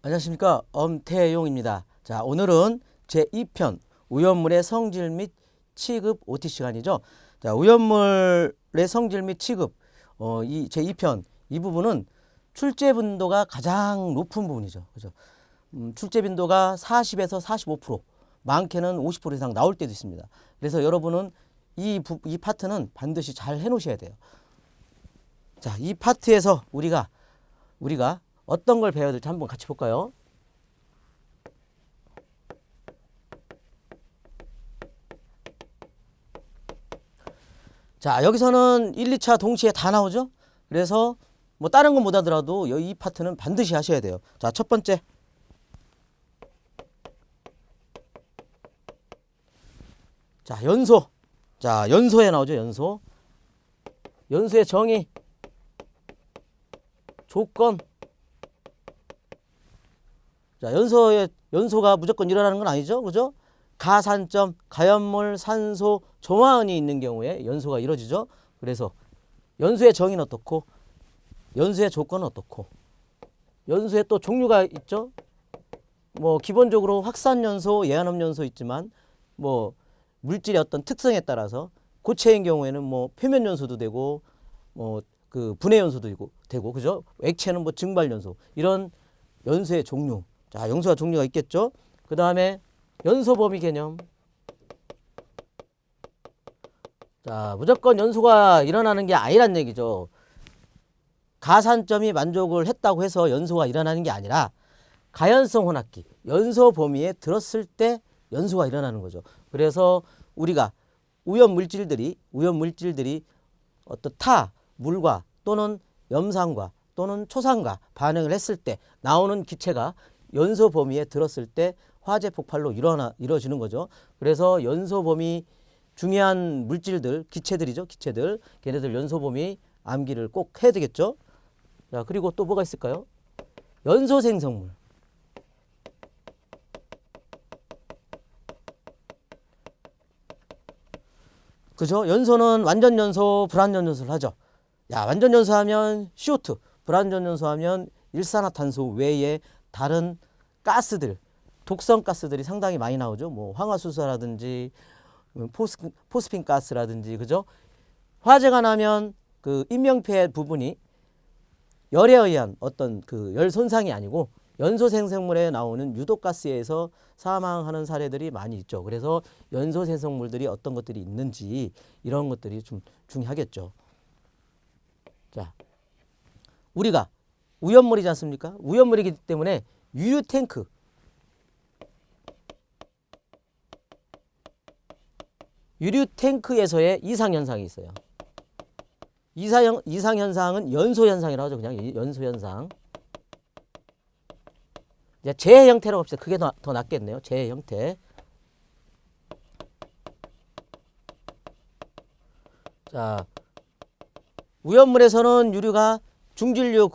안녕하십니까, 엄태용입니다. 자, 오늘은 제2편 우연물의 성질 및 취급 OT 시간이죠. 자, 우연물의 성질 및 취급 이 제2편 이 부분은 출제 빈도가 가장 높은 부분이죠. 그죠? 출제 빈도가 40에서 45%, 많게는 50% 이상 나올 때도 있습니다. 그래서 여러분은 이 파트는 반드시 잘 해놓으셔야 돼요. 자, 이 파트에서 우리가 어떤 걸 배워야 될지 한번 같이 볼까요? 자, 여기서는 1, 2차 동시에 다 나오죠? 그래서 뭐 다른 건 못 하더라도 이 파트는 반드시 하셔야 돼요. 자, 첫 번째. 자, 연소. 자, 연소에 나오죠, 연소. 연소의 정의, 조건. 자, 연소가 무조건 일어나는 건 아니죠. 그죠? 가산점, 가연몰, 산소, 정화원이 있는 경우에 연소가 이루어지죠. 그래서 연소의 정의는 어떻고, 연소의 조건은 어떻고, 연소의 또 종류가 있죠. 뭐 기본적으로 확산연소, 예한업연소 있지만 뭐 물질의 어떤 특성에 따라서 고체인 경우에는 뭐 표면연소도 되고 뭐 그 분해연소도 되고 그죠? 액체는 뭐 증발연소, 이런 연소의 종류. 자, 연소가 종류가 있겠죠. 그 다음에 연소 범위 개념. 자, 무조건 연소가 일어나는 게 아니란 얘기죠. 가산점이 만족을 했다고 해서 연소가 일어나는 게 아니라 가연성 혼합기, 연소 범위에 들었을 때 연소가 일어나는 거죠. 그래서 우리가 우연 물질들이 어떤 타 물과 또는 염산과 또는 초산과 반응을 했을 때 나오는 기체가 연소 범위에 들었을 때 화재 폭발로 이루어지는 거죠. 그래서 연소 범위 중요한 물질들, 기체들이죠. 기체들, 걔네들 연소 범위 암기를 꼭 해야 되겠죠. 자, 그리고 또 뭐가 있을까요? 연소 생성물. 그죠? 연소는 완전 연소, 불완전 연소를 하죠. 야, 완전 연소하면 CO2, 불완전 연소하면 일산화탄소 외에 다른 가스들, 독성 가스들이 상당히 많이 나오죠. 뭐 황화수소라든지 포스핀 가스라든지, 그죠? 화재가 나면 그 인명피해 부분이 열에 의한 어떤 그 열 손상이 아니고 연소 생성물에 나오는 유독가스에 의해서 사망하는 사례들이 많이 있죠. 그래서 연소 생성물들이 어떤 것들이 있는지 이런 것들이 좀 중요하겠죠. 자, 우리가 우연물이지 않습니까? 우연물이기 때문에 유류 탱크에서의 이상현상이 있어요. 이상현상은 연소현상이라고 하죠. 그냥 연소현상. 이제 재해 형태라고 합시다. 그게 더 낫겠네요. 재해 형태. 자, 우연물에서는 유류가 중질류,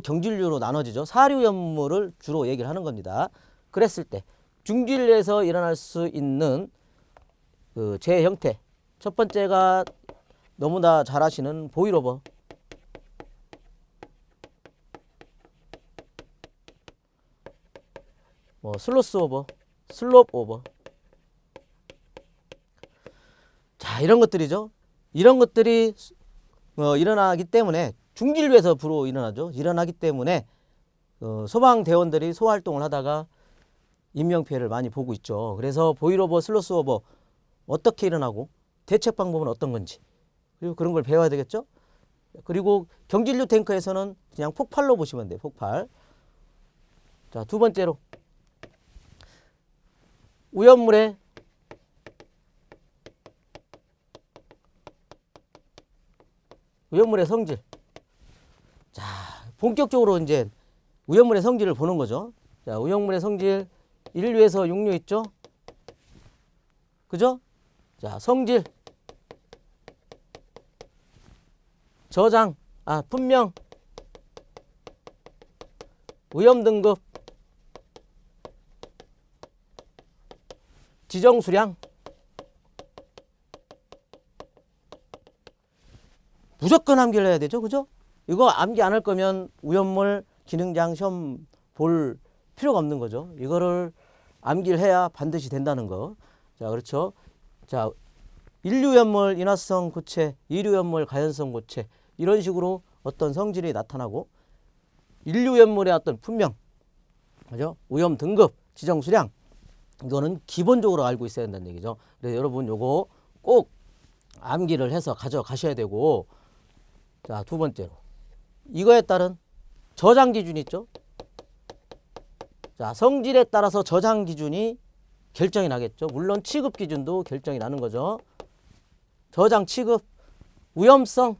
경질류로 나눠지죠. 사류연물을 주로 얘기를 하는 겁니다. 그랬을 때 중질류에서 일어날 수 있는 그 재해 형태. 첫 번째가 너무나 잘 아시는 보일오버. 뭐 슬로스 오버, 슬롭 오버. 자, 이런 것들이죠. 이런 것들이 일어나기 때문에 중진류에서 주로 일어나죠. 일어나기 때문에 소방대원들이 소활동을 하다가 인명피해를 많이 보고 있죠. 그래서 보일오버, 슬로스 오버 어떻게 일어나고 대책 방법은 어떤 건지, 그리고 그런 걸 배워야 되겠죠. 그리고 경질류 탱크에서는 그냥 폭발로 보시면 돼요. 폭발. 자, 두 번째로 우연물의 성질. 자, 본격적으로 이제 우연물의 성질을 보는 거죠. 자, 우연물의 성질 1류에서 6류 있죠. 그죠? 자, 성질, 저장, 분명, 위험 등급, 지정 수량. 무조건 암기를 해야 되죠. 그죠? 이거 암기 안 할 거면 우연물 기능장 시험 볼 필요가 없는 거죠. 이거를 암기를 해야 반드시 된다는 거. 자, 그렇죠. 자, 인류연물 인화성 고체, 이류연물 가연성 고체, 이런 식으로 어떤 성질이 나타나고, 인류연물의 어떤 분명, 그죠? 오염 등급, 지정 수량, 이거는 기본적으로 알고 있어야 된다는 얘기죠. 그래서 여러분 요거 꼭 암기를 해서 가져가셔야 되고, 자, 두 번째로 이거에 따른 저장 기준이 있죠. 자, 성질에 따라서 저장 기준이 결정이 나겠죠. 물론 취급 기준도 결정이 나는 거죠. 저장 취급, 위험성.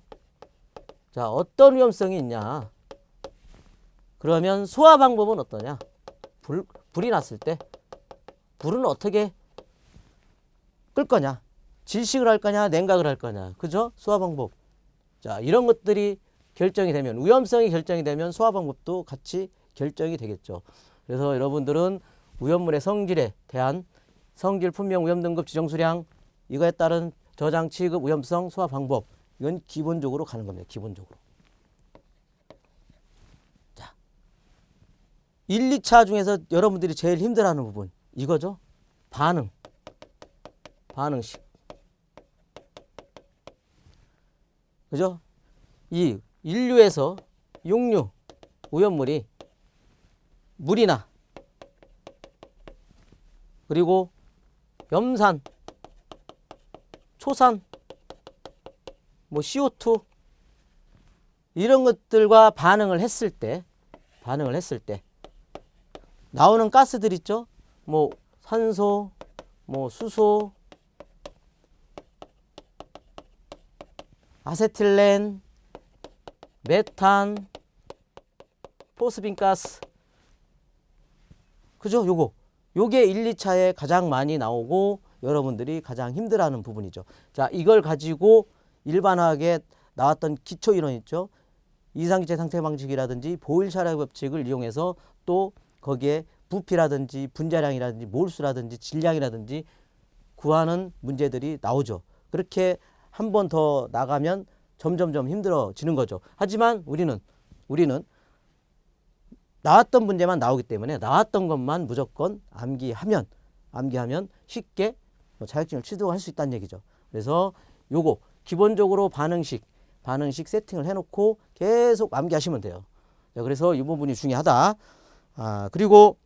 자, 어떤 위험성이 있냐. 그러면 소화 방법은 어떠냐. 불이 났을 때 불은 어떻게 끌 거냐. 질식을 할 거냐, 냉각을 할 거냐. 그죠? 소화 방법. 자, 이런 것들이 결정이 되면, 위험성이 결정이 되면 소화 방법도 같이 결정이 되겠죠. 그래서 여러분들은 오염물의 성질에 대한 성질 분명 오염 등급 지정 수량, 이거에 따른 저장 취급 오염성 소화 방법, 이건 기본적으로 가는 겁니다. 기본적으로. 자, 1, 2차 중에서 여러분들이 제일 힘들어하는 부분 이거죠. 반응식. 그죠? 이 인류에서 육류 오염물이 물이나 그리고 염산, 초산, 뭐 CO2 이런 것들과 반응을 했을 때 나오는 가스들 있죠? 뭐 산소, 뭐 수소, 아세틸렌, 메탄, 포스빈 가스. 그죠? 요게 1, 2차에 가장 많이 나오고 여러분들이 가장 힘들어하는 부분이죠. 자, 이걸 가지고 일반화하게 나왔던 기초 이론 있죠. 이상기체 상태 방식이라든지 보일샤라 법칙을 이용해서 또 거기에 부피라든지 분자량이라든지 몰수라든지 질량이라든지 구하는 문제들이 나오죠. 그렇게 한 번 더 나가면 점점점 힘들어지는 거죠. 하지만 우리는 나왔던 문제만 나오기 때문에 나왔던 것만 무조건 암기하면 쉽게 자격증을 취득할 수 있다는 얘기죠. 그래서 요거 기본적으로 반응식 세팅을 해놓고 계속 암기하시면 돼요. 자, 그래서 이 부분이 중요하다. 그리고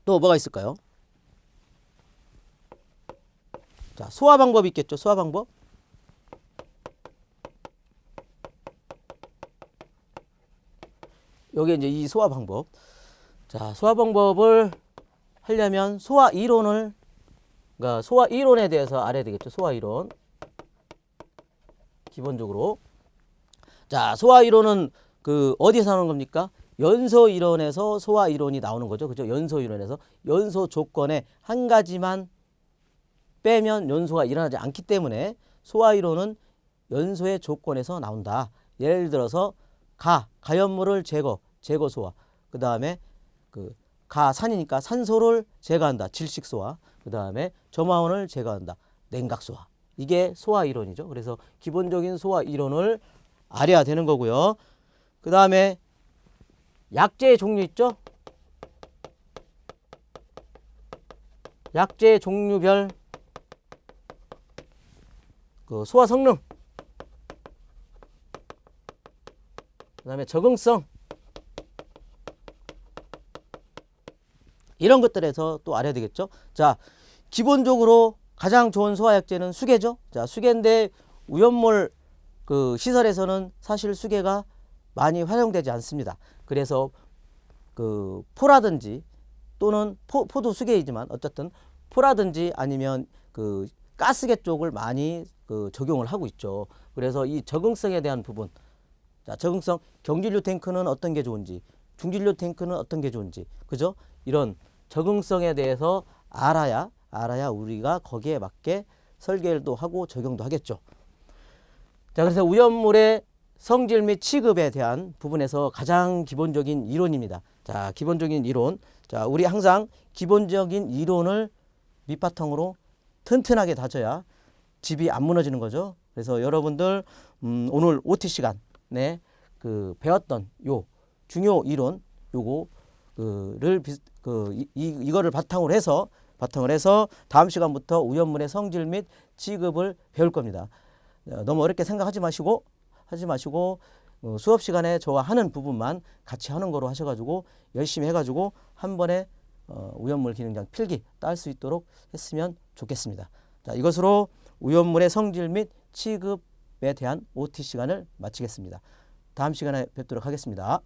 또 뭐가 있을까요? 자, 소화 방법이 있겠죠. 소화 방법. 여기 이제 이 소화 방법. 자, 소화 방법을 하려면 소화 이론을, 그러니까 소화 이론에 대해서 알아야 되겠죠. 소화 이론. 기본적으로. 자, 소화 이론은 그 어디서 나오는 겁니까? 연소 이론에서 소화 이론이 나오는 거죠. 그죠? 연소 이론에서 연소 조건에 한 가지만 빼면 연소가 일어나지 않기 때문에 소화 이론은 연소의 조건에서 나온다. 예를 들어서 가연물을 제거 소화. 그 다음에 그 가산이니까 산소를 제거한다. 질식 소화. 그 다음에 점화원을 제거한다. 냉각 소화. 이게 소화 이론이죠. 그래서 기본적인 소화 이론을 알아야 되는 거고요. 그 다음에 약재의 종류 있죠. 약재 종류별 그 소화 성능, 그 다음에 적응성, 이런 것들에서 또 알아야 되겠죠. 자, 기본적으로 가장 좋은 소화약재는 수계죠. 자, 수계인데 오염물 그 시설에서는 사실 수계가 많이 활용되지 않습니다. 그래서 그 포라든지 또는 포도 수계이지만 어쨌든 포라든지 아니면 그 가스계 쪽을 많이 그 적용을 하고 있죠. 그래서 이 적응성에 대한 부분, 자, 적응성, 경질류 탱크는 어떤 게 좋은지, 중질류 탱크는 어떤 게 좋은지, 그죠? 이런 적응성에 대해서 알아야 우리가 거기에 맞게 설계를 또 하고 적용도 하겠죠. 자, 그래서 오염물의 성질 및 취급에 대한 부분에서 가장 기본적인 이론입니다. 자, 기본적인 이론. 자, 우리 항상 기본적인 이론을 밑바탕으로 튼튼하게 다져야 집이 안 무너지는 거죠. 그래서 여러분들 오늘 OT 시간에 그 배웠던 요 중요 이론 요거 이거를 바탕으로 해서 다음 시간부터 우연물의 성질 및 취급을 배울 겁니다. 너무 어렵게 생각하지 마시고 수업 시간에 저와 하는 부분만 같이 하는 거로 하셔가지고 열심히 해가지고 한 번에 우연물 기능장 필기 딸 수 있도록 했으면 좋겠습니다. 자, 이것으로 우연물의 성질 및 취급에 대한 OT 시간을 마치겠습니다. 다음 시간에 뵙도록 하겠습니다.